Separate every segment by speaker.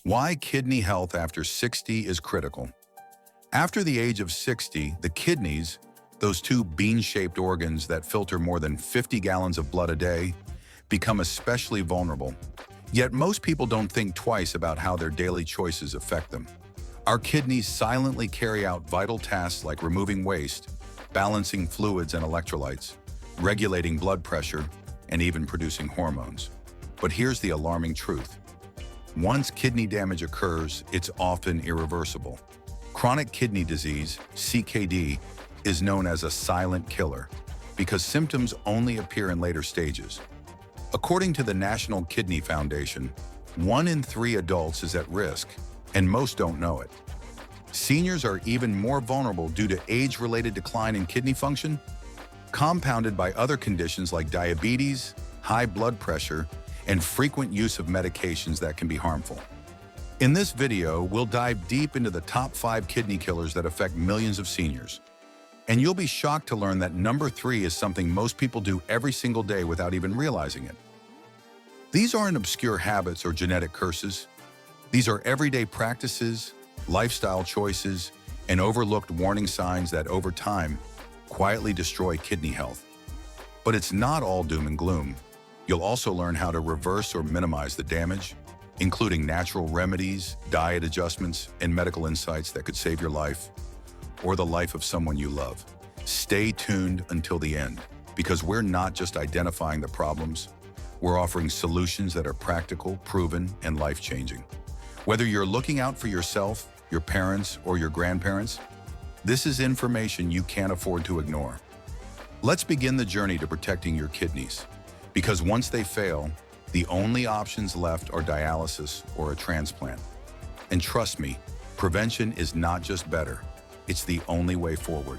Speaker 1: Why kidney health after 60 is critical. After the age of 60, the kidneys, those two bean-shaped organs that filter more than 50 gallons of blood a day, become especially vulnerable. Yet most people don't think twice about how their daily choices affect them. Our kidneys silently carry out vital tasks like removing waste, balancing fluids and electrolytes, regulating blood pressure, and even producing hormones. But here's the alarming truth. Once kidney damage occurs, it's often irreversible. Chronic kidney disease, CKD, is known as a silent killer because symptoms only appear in later stages. According to the National Kidney Foundation, 1 in 3 adults is at risk, and most don't know it. Seniors are even more vulnerable due to age-related decline in kidney function, compounded by other conditions like diabetes, high blood pressure, and frequent use of medications that can be harmful. In this video, we'll dive deep into the top 5 kidney killers that affect millions of seniors. And you'll be shocked to learn that number 3 is something most people do every single day without even realizing it. These aren't obscure habits or genetic curses. These are everyday practices, lifestyle choices, and overlooked warning signs that over time quietly destroy kidney health. But it's not all doom and gloom. You'll also learn how to reverse or minimize the damage, including natural remedies, diet adjustments, and medical insights that could save your life or the life of someone you love. Stay tuned until the end, because we're not just identifying the problems, we're offering solutions that are practical, proven, and life-changing. Whether you're looking out for yourself, your parents, or your grandparents, this is information you can't afford to ignore. Let's begin the journey to protecting your kidneys, because once they fail, the only options left are dialysis or a transplant. And trust me, prevention is not just better, it's the only way forward.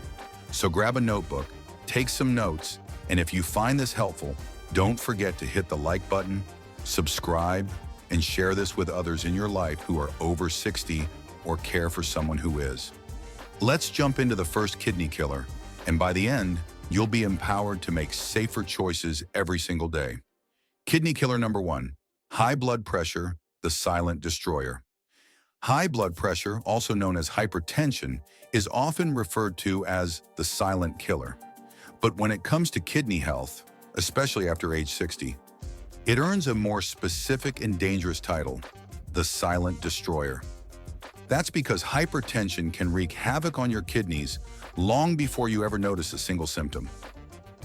Speaker 1: So grab a notebook, take some notes, and if you find this helpful, don't forget to hit the like button, subscribe, and share this with others in your life who are over 60 or care for someone who is. Let's jump into the first kidney killer, and by the end, you'll be empowered to make safer choices every single day. Kidney killer number 1, high blood pressure, the silent destroyer. High blood pressure, also known as hypertension, is often referred to as the silent killer. But when it comes to kidney health, especially after age 60, it earns a more specific and dangerous title, the silent destroyer. That's because hypertension can wreak havoc on your kidneys long before you ever notice a single symptom.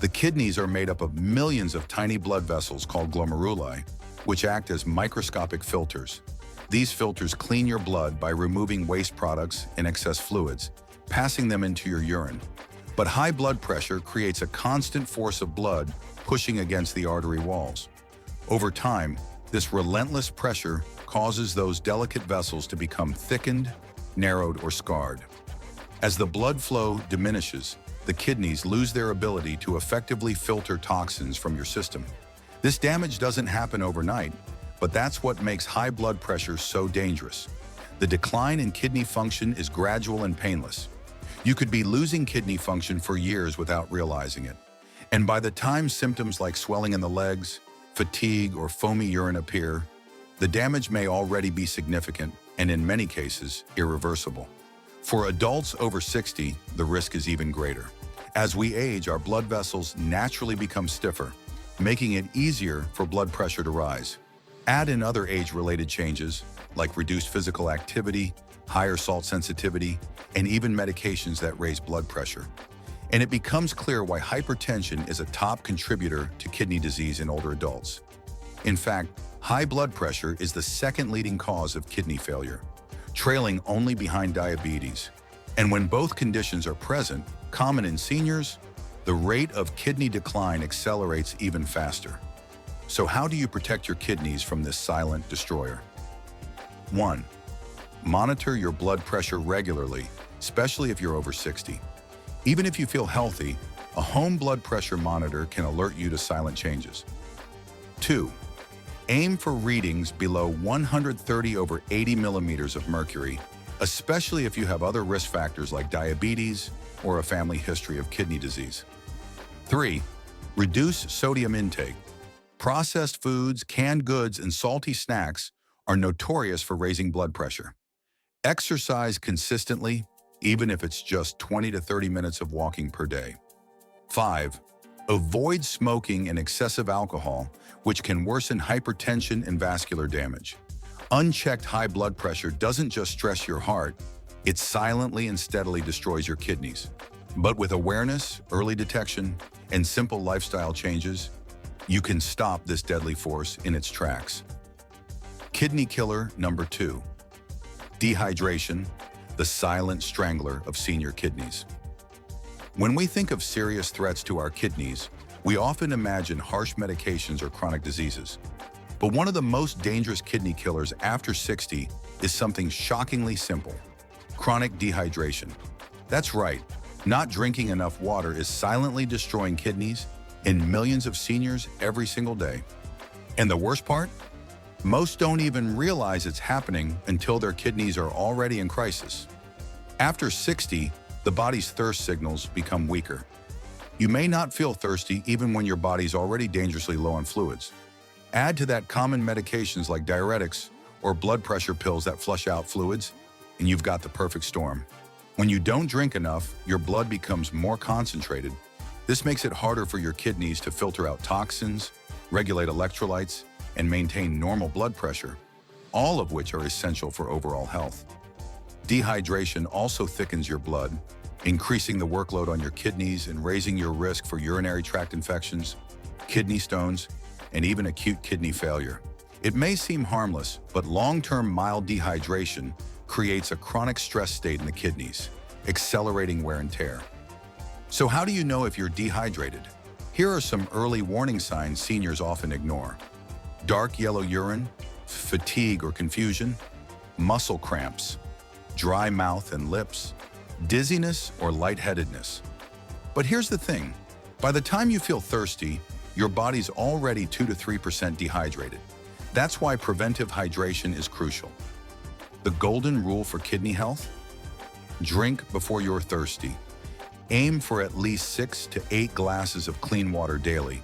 Speaker 1: The kidneys are made up of millions of tiny blood vessels called glomeruli, which act as microscopic filters. These filters clean your blood by removing waste products and excess fluids, passing them into your urine. But high blood pressure creates a constant force of blood pushing against the artery walls. Over time, this relentless pressure causes those delicate vessels to become thickened, narrowed, or scarred. As the blood flow diminishes, the kidneys lose their ability to effectively filter toxins from your system. This damage doesn't happen overnight, but that's what makes high blood pressure so dangerous. The decline in kidney function is gradual and painless. You could be losing kidney function for years without realizing it. And by the time symptoms like swelling in the legs, fatigue, or foamy urine appear, the damage may already be significant and in many cases, irreversible. For adults over 60, the risk is even greater. As we age, our blood vessels naturally become stiffer, making it easier for blood pressure to rise. Add in other age-related changes, like reduced physical activity, higher salt sensitivity, and even medications that raise blood pressure. And it becomes clear why hypertension is a top contributor to kidney disease in older adults. In fact, high blood pressure is the second leading cause of kidney failure, trailing only behind diabetes. And when both conditions are present, common in seniors, the rate of kidney decline accelerates even faster. So how do you protect your kidneys from this silent destroyer? 1. Monitor your blood pressure regularly, especially if you're over 60. Even if you feel healthy, a home blood pressure monitor can alert you to silent changes. 2. Aim for readings below 130 over 80 millimeters of mercury, especially if you have other risk factors like diabetes or a family history of kidney disease. 3. Reduce sodium intake. Processed foods, canned goods, and salty snacks are notorious for raising blood pressure. Exercise consistently, even if it's just 20 to 30 minutes of walking per day. 5. Avoid smoking and excessive alcohol, which can worsen hypertension and vascular damage. Unchecked high blood pressure doesn't just stress your heart, it silently and steadily destroys your kidneys. But with awareness, early detection, and simple lifestyle changes, you can stop this deadly force in its tracks. Kidney killer number 2. Dehydration, the silent strangler of senior kidneys. When we think of serious threats to our kidneys, we often imagine harsh medications or chronic diseases. But one of the most dangerous kidney killers after 60 is something shockingly simple: chronic dehydration. That's right, not drinking enough water is silently destroying kidneys in millions of seniors every single day. And the worst part? Most don't even realize it's happening until their kidneys are already in crisis. After 60, the body's thirst signals become weaker. You may not feel thirsty even when your body's already dangerously low on fluids. Add to that common medications like diuretics or blood pressure pills that flush out fluids, and you've got the perfect storm. When you don't drink enough, your blood becomes more concentrated. This makes it harder for your kidneys to filter out toxins, regulate electrolytes, and maintain normal blood pressure, all of which are essential for overall health. Dehydration also thickens your blood, increasing the workload on your kidneys and raising your risk for urinary tract infections, kidney stones, and even acute kidney failure. It may seem harmless, but long-term mild dehydration creates a chronic stress state in the kidneys, accelerating wear and tear. So how do you know if you're dehydrated? Here are some early warning signs seniors often ignore: dark yellow urine, fatigue or confusion, muscle cramps, dry mouth and lips, dizziness or lightheadedness. But here's the thing: by the time you feel thirsty, your body's already 2 to 3% dehydrated. That's why preventive hydration is crucial. The golden rule for kidney health? Drink before you're thirsty. Aim for at least 6 to 8 glasses of clean water daily.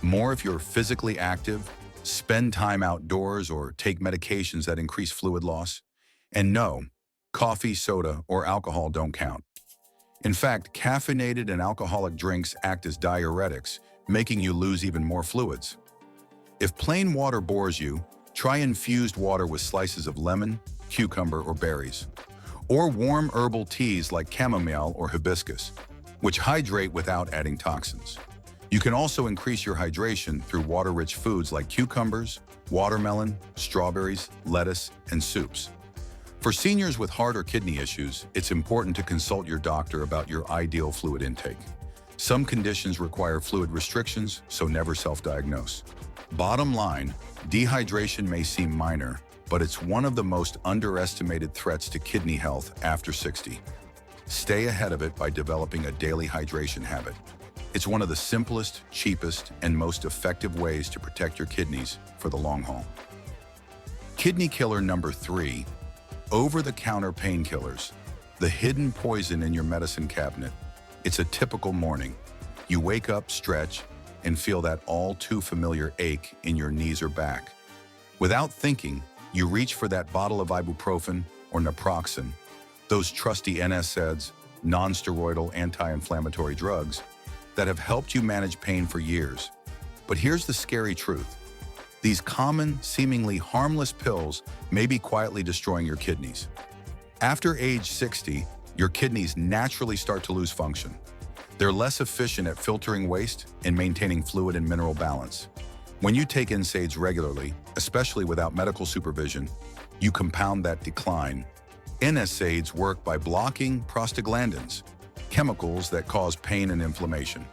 Speaker 1: More if you're physically active, spend time outdoors, or take medications that increase fluid loss. And no, coffee, soda, or alcohol don't count. In fact, caffeinated and alcoholic drinks act as diuretics, making you lose even more fluids. If plain water bores you, try infused water with slices of lemon, cucumber, or berries. Or warm herbal teas like chamomile or hibiscus, which hydrate without adding toxins. You can also increase your hydration through water-rich foods like cucumbers, watermelon, strawberries, lettuce, and soups. For seniors with heart or kidney issues, it's important to consult your doctor about your ideal fluid intake. Some conditions require fluid restrictions, so never self-diagnose. Bottom line, dehydration may seem minor, but it's one of the most underestimated threats to kidney health after 60. Stay ahead of it by developing a daily hydration habit. It's one of the simplest, cheapest, and most effective ways to protect your kidneys for the long haul. Kidney killer number 3, over-the-counter painkillers, the hidden poison in your medicine cabinet. It's a typical morning. You wake up, stretch, and feel that all-too-familiar ache in your knees or back. Without thinking, you reach for that bottle of ibuprofen or naproxen, those trusty NSAIDs, non-steroidal anti-inflammatory drugs that have helped you manage pain for years. But here's the scary truth: these common, seemingly harmless pills may be quietly destroying your kidneys. After age 60, your kidneys naturally start to lose function. They're less efficient at filtering waste and maintaining fluid and mineral balance. When you take NSAIDs regularly, especially without medical supervision, you compound that decline. NSAIDs work by blocking prostaglandins, chemicals that cause pain and inflammation.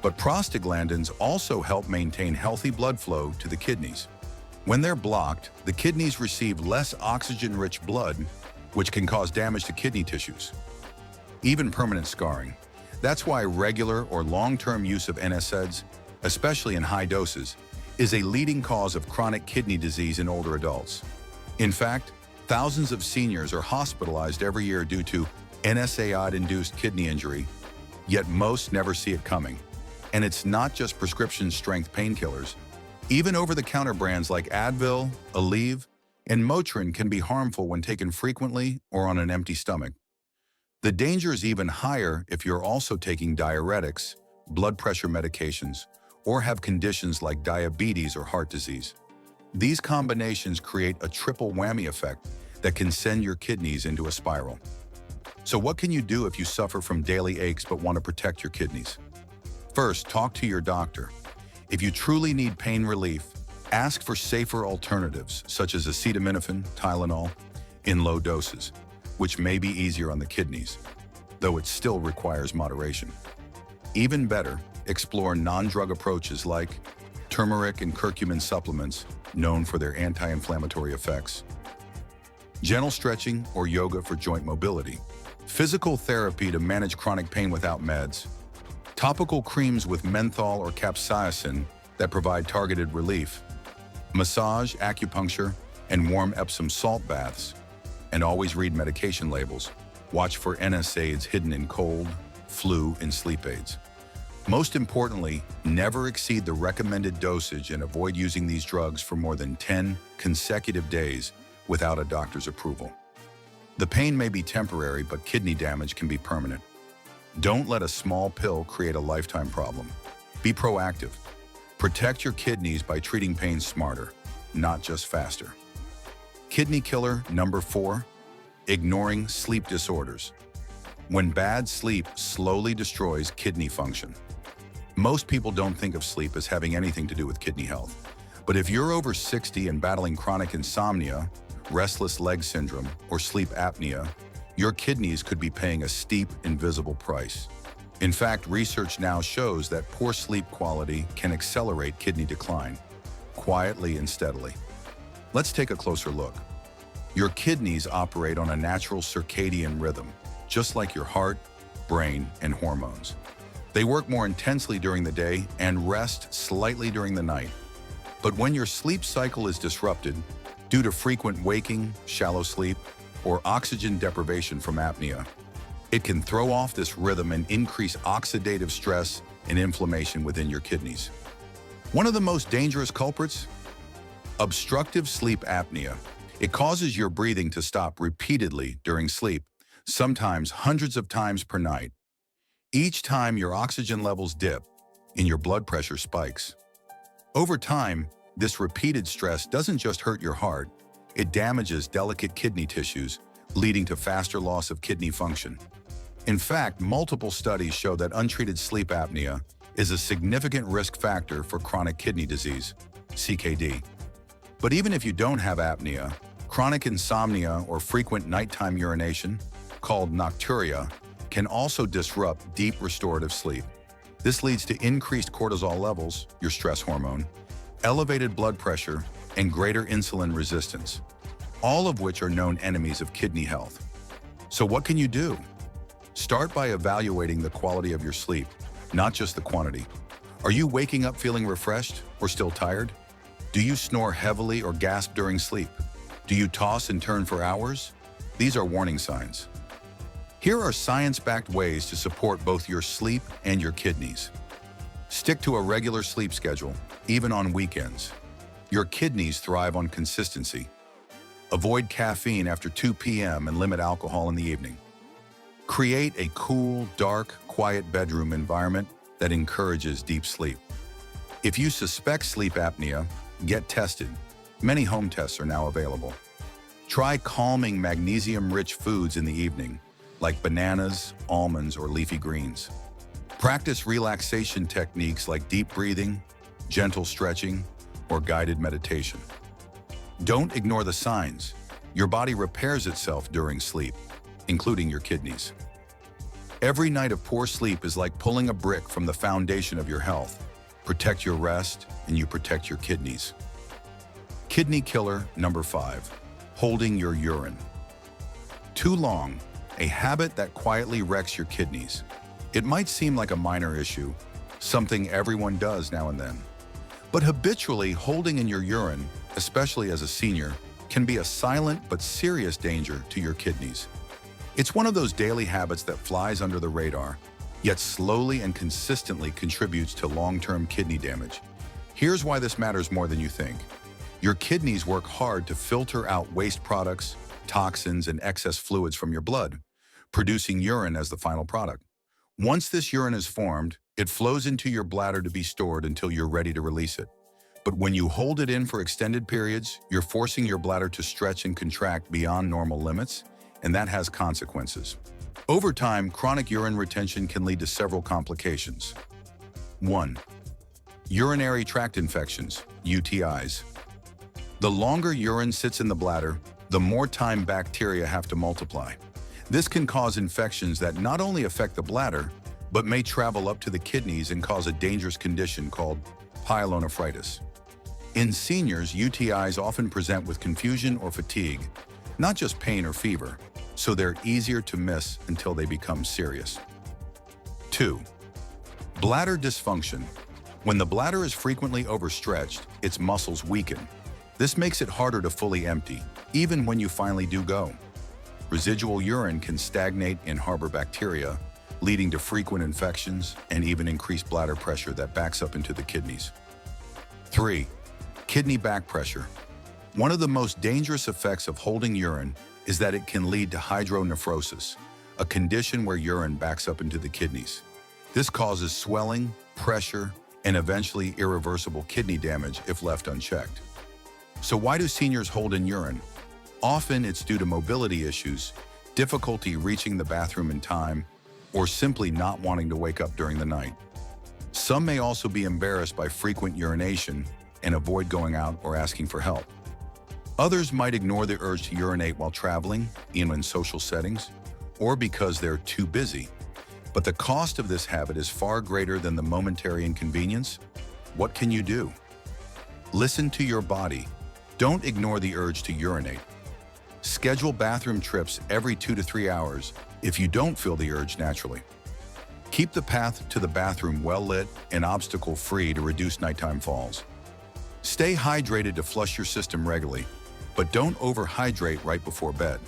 Speaker 1: But prostaglandins also help maintain healthy blood flow to the kidneys. When they're blocked, the kidneys receive less oxygen-rich blood, which can cause damage to kidney tissues, even permanent scarring. That's why regular or long-term use of NSAIDs, especially in high doses, is a leading cause of chronic kidney disease in older adults. In fact, thousands of seniors are hospitalized every year due to NSAID-induced kidney injury, yet most never see it coming. And it's not just prescription-strength painkillers. Even over-the-counter brands like Advil, Aleve, and Motrin can be harmful when taken frequently or on an empty stomach. The danger is even higher if you're also taking diuretics, blood pressure medications, or have conditions like diabetes or heart disease. These combinations create a triple whammy effect that can send your kidneys into a spiral. So what can you do if you suffer from daily aches but want to protect your kidneys? First, talk to your doctor. If you truly need pain relief, ask for safer alternatives such as acetaminophen, Tylenol, in low doses, which may be easier on the kidneys, though it still requires moderation. Even better, explore non-drug approaches like turmeric and curcumin supplements, known for their anti-inflammatory effects, gentle stretching or yoga for joint mobility, physical therapy to manage chronic pain without meds, topical creams with menthol or capsaicin that provide targeted relief, massage, acupuncture, and warm Epsom salt baths. And always read medication labels. Watch for NSAIDs hidden in cold, flu, and sleep aids. Most importantly, never exceed the recommended dosage and avoid using these drugs for more than 10 consecutive days without a doctor's approval. The pain may be temporary, but kidney damage can be permanent. Don't let a small pill create a lifetime problem. Be proactive. Protect your kidneys by treating pain smarter, not just faster. Kidney killer number 4, ignoring sleep disorders. When bad sleep slowly destroys kidney function. Most people don't think of sleep as having anything to do with kidney health. But if you're over 60 and battling chronic insomnia, restless leg syndrome, or sleep apnea, your kidneys could be paying a steep, invisible price. In fact, research now shows that poor sleep quality can accelerate kidney decline, quietly and steadily. Let's take a closer look. Your kidneys operate on a natural circadian rhythm, just like your heart, brain, and hormones. They work more intensely during the day and rest slightly during the night. But when your sleep cycle is disrupted due to frequent waking, shallow sleep, or oxygen deprivation from apnea, it can throw off this rhythm and increase oxidative stress and inflammation within your kidneys. One of the most dangerous culprits? Obstructive sleep apnea. It causes your breathing to stop repeatedly during sleep, sometimes hundreds of times per night. Each time your oxygen levels dip and your blood pressure spikes. Over time, this repeated stress doesn't just hurt your heart, it damages delicate kidney tissues, leading to faster loss of kidney function. In fact, multiple studies show that untreated sleep apnea is a significant risk factor for chronic kidney disease, CKD. But even if you don't have apnea, chronic insomnia or frequent nighttime urination, called nocturia, can also disrupt deep restorative sleep. This leads to increased cortisol levels, your stress hormone, elevated blood pressure, and greater insulin resistance, all of which are known enemies of kidney health. So what can you do? Start by evaluating the quality of your sleep, not just the quantity. Are you waking up feeling refreshed or still tired? Do you snore heavily or gasp during sleep? Do you toss and turn for hours? These are warning signs. Here are science-backed ways to support both your sleep and your kidneys. Stick to a regular sleep schedule, even on weekends. Your kidneys thrive on consistency. Avoid caffeine after 2 p.m. and limit alcohol in the evening. Create a cool, dark, quiet bedroom environment that encourages deep sleep. If you suspect sleep apnea, get tested. Many home tests are now available. Try calming magnesium-rich foods in the evening, like bananas, almonds, or leafy greens. Practice relaxation techniques like deep breathing, gentle stretching, or guided meditation. Don't ignore the signs. Your body repairs itself during sleep, including your kidneys. Every night of poor sleep is like pulling a brick from the foundation of your health. Protect your rest, and you protect your kidneys. Kidney killer number 5, holding your urine. Too long, a habit that quietly wrecks your kidneys. It might seem like a minor issue, something everyone does now and then. But habitually holding in your urine, especially as a senior, can be a silent but serious danger to your kidneys. It's one of those daily habits that flies under the radar, yet slowly and consistently contributes to long-term kidney damage. Here's why this matters more than you think. Your kidneys work hard to filter out waste products, toxins, and excess fluids from your blood, producing urine as the final product. Once this urine is formed, it flows into your bladder to be stored until you're ready to release it. But when you hold it in for extended periods, you're forcing your bladder to stretch and contract beyond normal limits, and that has consequences. Over time, chronic urine retention can lead to several complications. 1. Urinary tract infections, UTIs. The longer urine sits in the bladder, the more time bacteria have to multiply. This can cause infections that not only affect the bladder, but may travel up to the kidneys and cause a dangerous condition called pyelonephritis. In seniors, UTIs often present with confusion or fatigue, not just pain or fever, so they're easier to miss until they become serious. 2. Bladder dysfunction. When the bladder is frequently overstretched, its muscles weaken. This makes it harder to fully empty, even when you finally do go. Residual urine can stagnate and harbor bacteria, leading to frequent infections and even increased bladder pressure that backs up into the kidneys. 3. Kidney back pressure. One of the most dangerous effects of holding urine is that it can lead to hydronephrosis, a condition where urine backs up into the kidneys. This causes swelling, pressure, and eventually irreversible kidney damage if left unchecked. So why do seniors hold in urine? Often it's due to mobility issues, difficulty reaching the bathroom in time, or simply not wanting to wake up during the night. Some may also be embarrassed by frequent urination and avoid going out or asking for help. Others might ignore the urge to urinate while traveling, even in social settings, or because they're too busy. But the cost of this habit is far greater than the momentary inconvenience. What can you do? Listen to your body. Don't ignore the urge to urinate. Schedule bathroom trips every 2 to 3 hours if you don't feel the urge naturally. Keep the path to the bathroom well lit and obstacle-free to reduce nighttime falls. Stay hydrated to flush your system regularly, but don't overhydrate right before bed.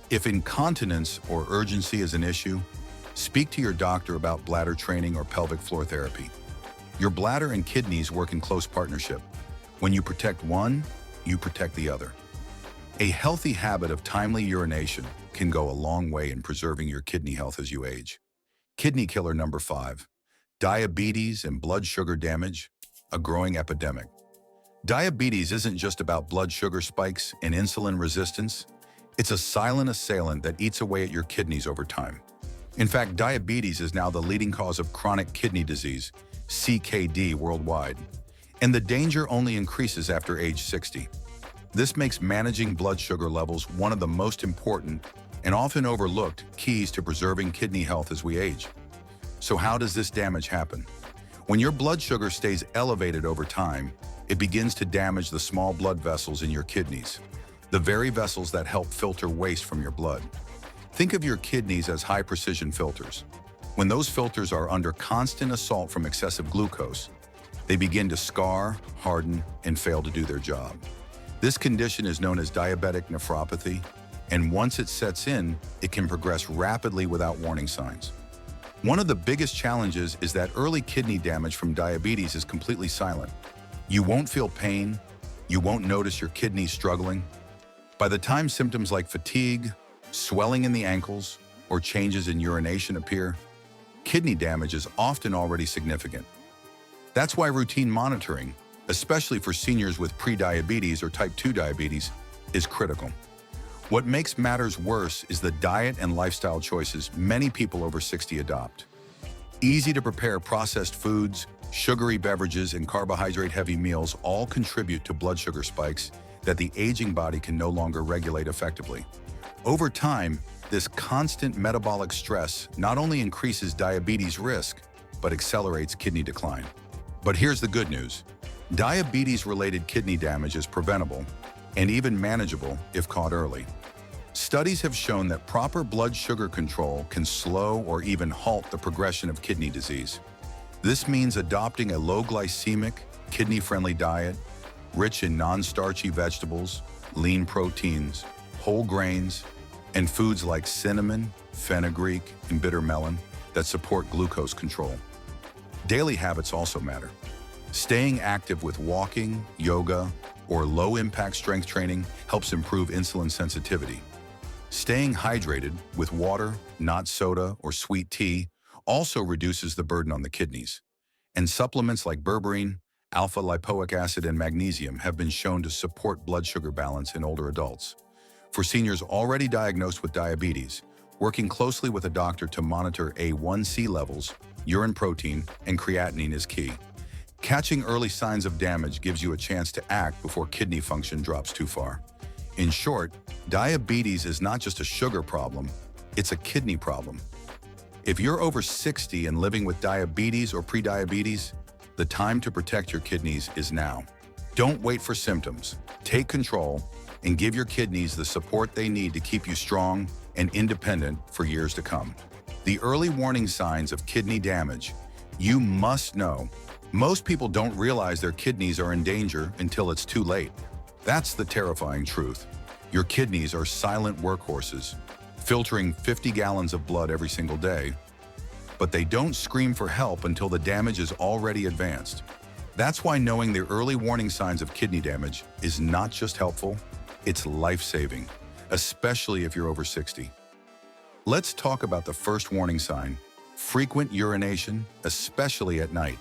Speaker 1: If incontinence or urgency is an issue, speak to your doctor about bladder training or pelvic floor therapy. Your bladder and kidneys work in close partnership. When you protect one, you protect the other. A healthy habit of timely urination can go a long way in preserving your kidney health as you age. Kidney killer number 5, diabetes and blood sugar damage, a growing epidemic. Diabetes isn't just about blood sugar spikes and insulin resistance. It's a silent assailant that eats away at your kidneys over time. In fact, diabetes is now the leading cause of chronic kidney disease, CKD, worldwide. And the danger only increases after age 60. This makes managing blood sugar levels one of the most important and often overlooked keys to preserving kidney health as we age. So how does this damage happen? When your blood sugar stays elevated over time, it begins to damage the small blood vessels in your kidneys, the very vessels that help filter waste from your blood. Think of your kidneys as high-precision filters. When those filters are under constant assault from excessive glucose, they begin to scar, harden, and fail to do their job. This condition is known as diabetic nephropathy, and once it sets in, it can progress rapidly without warning signs. One of the biggest challenges is that early kidney damage from diabetes is completely silent. You won't feel pain, you won't notice your kidneys struggling. By the time symptoms like fatigue, swelling in the ankles, or changes in urination appear, kidney damage is often already significant. That's why routine monitoring, especially for seniors with prediabetes or type 2 diabetes, is critical. What makes matters worse is the diet and lifestyle choices many people over 60 adopt. Easy-to-prepare processed foods, sugary beverages, and carbohydrate-heavy meals all contribute to blood sugar spikes that the aging body can no longer regulate effectively. Over time, this constant metabolic stress not only increases diabetes risk, but accelerates kidney decline. But here's the good news. Diabetes-related kidney damage is preventable and even manageable if caught early. Studies have shown that proper blood sugar control can slow or even halt the progression of kidney disease. This means adopting a low-glycemic, kidney-friendly diet, rich in non-starchy vegetables, lean proteins, whole grains, and foods like cinnamon, fenugreek, and bitter melon that support glucose control. Daily habits also matter. Staying active with walking, yoga, or low-impact strength training helps improve insulin sensitivity. Staying hydrated with water, not soda or sweet tea, also reduces the burden on the kidneys. And supplements like berberine, alpha-lipoic acid, and magnesium have been shown to support blood sugar balance in older adults. For seniors already diagnosed with diabetes, working closely with a doctor to monitor A1C levels, urine protein, and creatinine is key. Catching early signs of damage gives you a chance to act before kidney function drops too far. In short, diabetes is not just a sugar problem, it's a kidney problem. If you're over 60 and living with diabetes or prediabetes, the time to protect your kidneys is now. Don't wait for symptoms. Take control and give your kidneys the support they need to keep you strong and independent for years to come. The early warning signs of kidney damage. You must know. Most people don't realize their kidneys are in danger until it's too late. That's the terrifying truth. Your kidneys are silent workhorses, filtering 50 gallons of blood every single day, but they don't scream for help until the damage is already advanced. That's why knowing the early warning signs of kidney damage is not just helpful, it's life-saving, especially if you're over 60. Let's talk about the first warning sign, frequent urination, especially at night.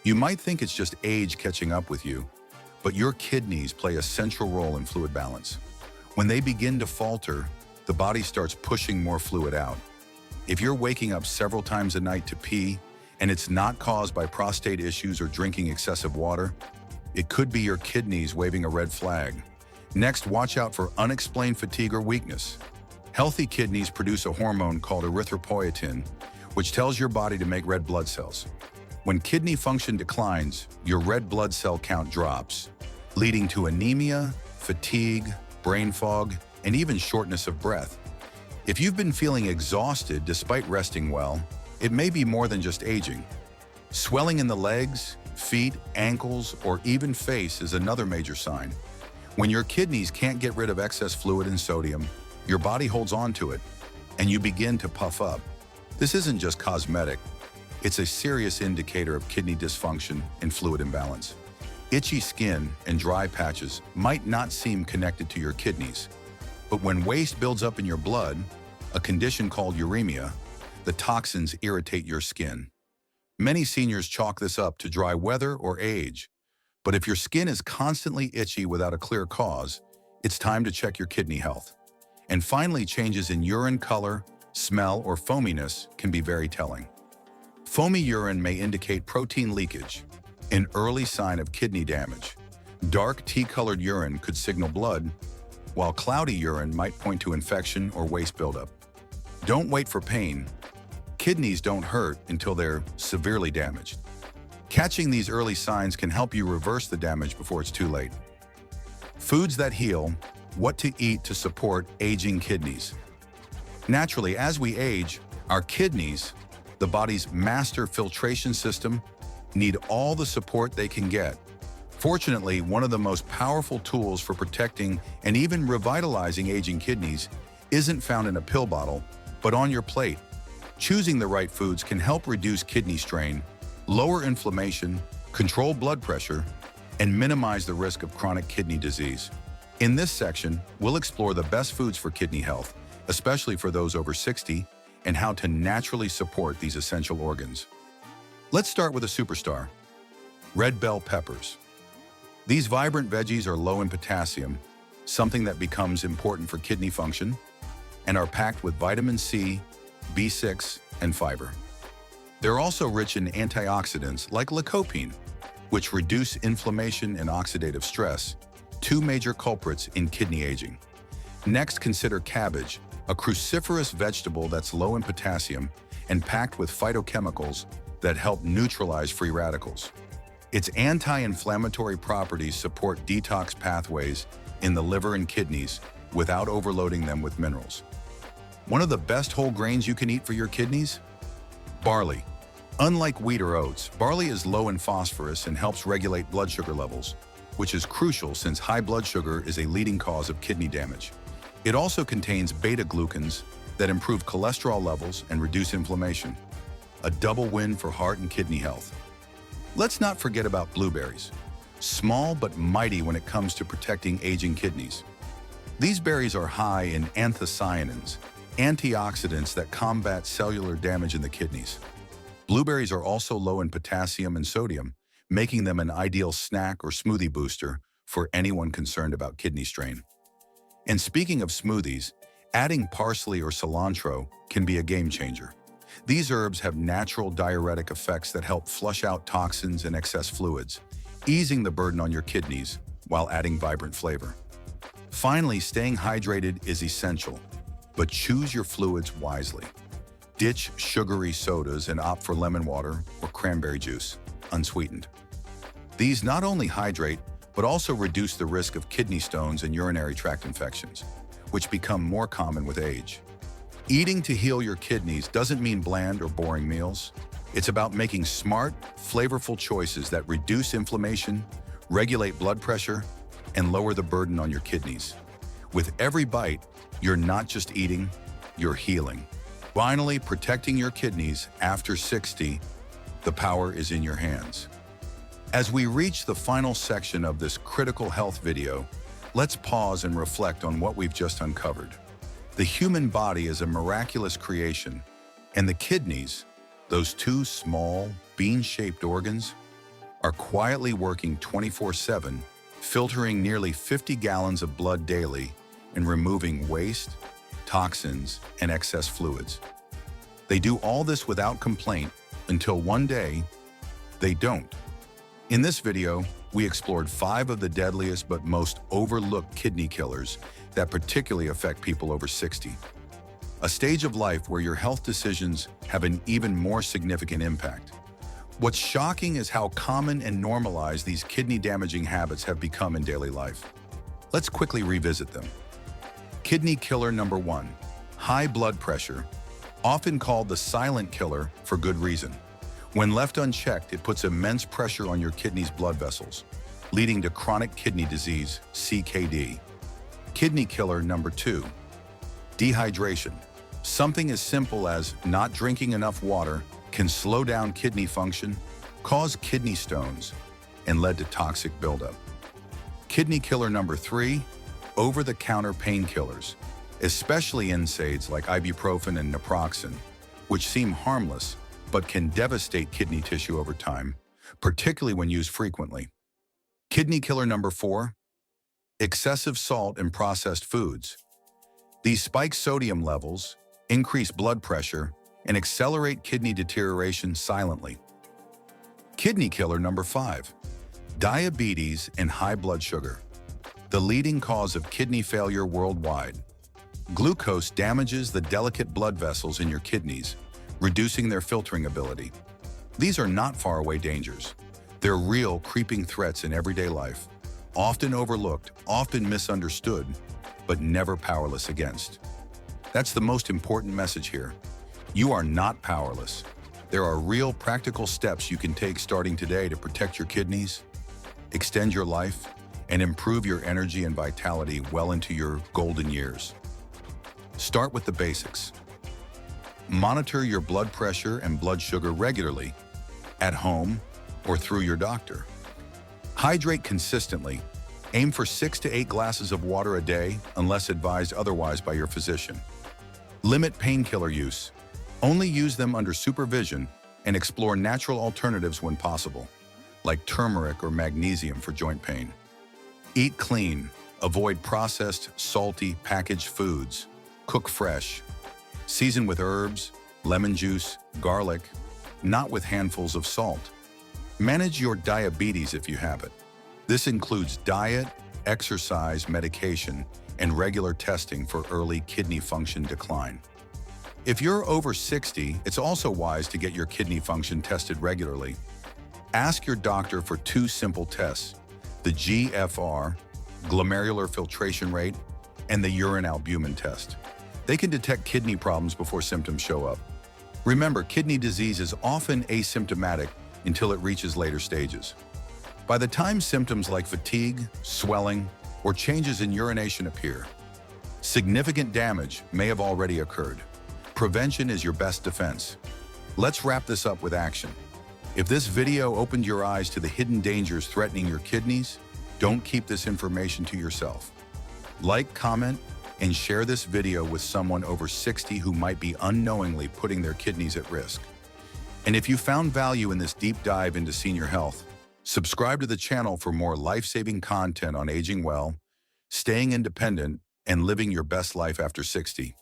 Speaker 1: You might think it's just age catching up with you, but your kidneys play a central role in fluid balance. When they begin to falter, the body starts pushing more fluid out. If you're waking up several times a night to pee, and it's not caused by prostate issues or drinking excessive water, it could be your kidneys waving a red flag. Next, watch out for unexplained fatigue or weakness. Healthy kidneys produce a hormone called erythropoietin, which tells your body to make red blood cells. When kidney function declines, your red blood cell count drops, leading to anemia, fatigue, brain fog, and even shortness of breath. If you've been feeling exhausted despite resting well, it may be more than just aging. Swelling in the legs, feet, ankles, or even face is another major sign. When your kidneys can't get rid of excess fluid and sodium, your body holds on to it, and you begin to puff up. This isn't just cosmetic. It's a serious indicator of kidney dysfunction and fluid imbalance. Itchy skin and dry patches might not seem connected to your kidneys, but when waste builds up in your blood, a condition called uremia, the toxins irritate your skin. Many seniors chalk this up to dry weather or age, but if your skin is constantly itchy without a clear cause, it's time to check your kidney health. And finally, changes in urine color, smell, or foaminess can be very telling. Foamy urine may indicate protein leakage, an early sign of kidney damage. Dark tea-colored urine could signal blood, while cloudy urine might point to infection or waste buildup. Don't wait for pain. Kidneys don't hurt until they're severely damaged. Catching these early signs can help you reverse the damage before it's too late. Foods that heal, what to eat to support aging kidneys. Naturally, as we age, our kidneys, the body's master filtration system, need all the support they can get. Fortunately, one of the most powerful tools for protecting and even revitalizing aging kidneys isn't found in a pill bottle, but on your plate. Choosing the right foods can help reduce kidney strain, lower inflammation, control blood pressure, and minimize the risk of chronic kidney disease. In this section, we'll explore the best foods for kidney health, especially for those over 60, and how to naturally support these essential organs. Let's start with a superstar, red bell peppers. These vibrant veggies are low in potassium, something that becomes important for kidney function, and are packed with vitamin C, B6, and fiber. They're also rich in antioxidants like lycopene, which reduce inflammation and oxidative stress, two major culprits in kidney aging. Next, consider cabbage, a cruciferous vegetable that's low in potassium and packed with phytochemicals that help neutralize free radicals. Its anti-inflammatory properties support detox pathways in the liver and kidneys without overloading them with minerals. One of the best whole grains you can eat for your kidneys? Barley. Unlike wheat or oats, barley is low in phosphorus and helps regulate blood sugar levels, which is crucial since high blood sugar is a leading cause of kidney damage. It also contains beta-glucans that improve cholesterol levels and reduce inflammation, a double win for heart and kidney health. Let's not forget about blueberries. small but mighty when it comes to protecting aging kidneys. These berries are high in anthocyanins, antioxidants that combat cellular damage in the kidneys. Blueberries are also low in potassium and sodium, making them an ideal snack or smoothie booster for anyone concerned about kidney strain. And speaking of smoothies, adding parsley or cilantro can be a game changer. These herbs have natural diuretic effects that help flush out toxins and excess fluids, easing the burden on your kidneys while adding vibrant flavor. Finally, staying hydrated is essential, but choose your fluids wisely. Ditch sugary sodas and opt for lemon water or cranberry juice, unsweetened. These not only hydrate, but also reduce the risk of kidney stones and urinary tract infections, which become more common with age. Eating to heal your kidneys doesn't mean bland or boring meals. It's about making smart, flavorful choices that reduce inflammation, regulate blood pressure, and lower the burden on your kidneys. With every bite, you're not just eating, you're healing. Finally, protecting your kidneys after 60, the power is in your hands. As we reach the final section of this critical health video, let's pause and reflect on what we've just uncovered. The human body is a miraculous creation, and the kidneys, those two small, bean-shaped organs, are quietly working 24/7, filtering nearly 50 gallons of blood daily and removing waste, toxins, and excess fluids. They do all this without complaint until one day, they don't. In this video, we explored 5 of the deadliest but most overlooked kidney killers that particularly affect people over 60. A stage of life where your health decisions have an even more significant impact. What's shocking is how common and normalized these kidney-damaging habits have become in daily life. Let's quickly revisit them. Kidney killer number 1, high blood pressure, often called the silent killer for good reason. When left unchecked, it puts immense pressure on your kidney's blood vessels, leading to chronic kidney disease, CKD. Kidney killer number 2, dehydration. Something as simple as not drinking enough water can slow down kidney function, cause kidney stones, and lead to toxic buildup. Kidney killer number 3, over-the-counter painkillers, especially NSAIDs like ibuprofen and naproxen, which seem harmless but can devastate kidney tissue over time, particularly when used frequently. Kidney killer number 4, excessive salt in processed foods. These spike sodium levels, increase blood pressure, and accelerate kidney deterioration silently. Kidney killer number 5, diabetes and high blood sugar, the leading cause of kidney failure worldwide. Glucose damages the delicate blood vessels in your kidneys, reducing their filtering ability. These are not faraway dangers. They're real, creeping threats in everyday life, often overlooked, often misunderstood, but never powerless against. That's the most important message here. You are not powerless. There are real, practical steps you can take starting today to protect your kidneys, extend your life, and improve your energy and vitality well into your golden years. Start with the basics. Monitor your blood pressure and blood sugar regularly, at home or through your doctor. Hydrate consistently. Aim for 6 to 8 glasses of water a day unless advised otherwise by your physician. Limit painkiller use. Only use them under supervision and explore natural alternatives when possible, like turmeric or magnesium for joint pain. Eat clean. Avoid processed, salty, packaged foods. Cook fresh. Season with herbs, lemon juice, garlic, not with handfuls of salt. Manage your diabetes if you have it. This includes diet, exercise, medication, and regular testing for early kidney function decline. If you're over 60, it's also wise to get your kidney function tested regularly. Ask your doctor for 2 simple tests, the GFR, glomerular filtration rate, and the urine albumin test. They can detect kidney problems before symptoms show up. Remember, kidney disease is often asymptomatic until it reaches later stages. By the time symptoms like fatigue, swelling, or changes in urination appear, significant damage may have already occurred. Prevention is your best defense. Let's wrap this up with action. If this video opened your eyes to the hidden dangers threatening your kidneys, don't keep this information to yourself. Like, comment, and share this video with someone over 60 who might be unknowingly putting their kidneys at risk. And if you found value in this deep dive into senior health, subscribe to the channel for more life-saving content on aging well, staying independent, and living your best life after 60.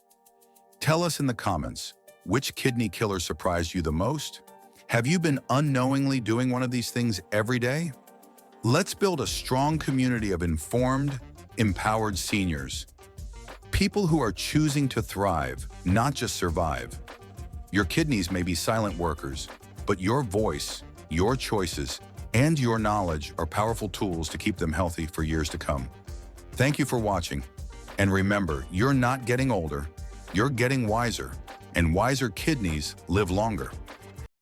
Speaker 1: Tell us in the comments, which kidney killer surprised you the most? Have you been unknowingly doing one of these things every day? Let's build a strong community of informed, empowered seniors. People who are choosing to thrive, not just survive. Your kidneys may be silent workers, but your voice, your choices, and your knowledge are powerful tools to keep them healthy for years to come. Thank you for watching. And remember, you're not getting older, you're getting wiser, and wiser kidneys live longer.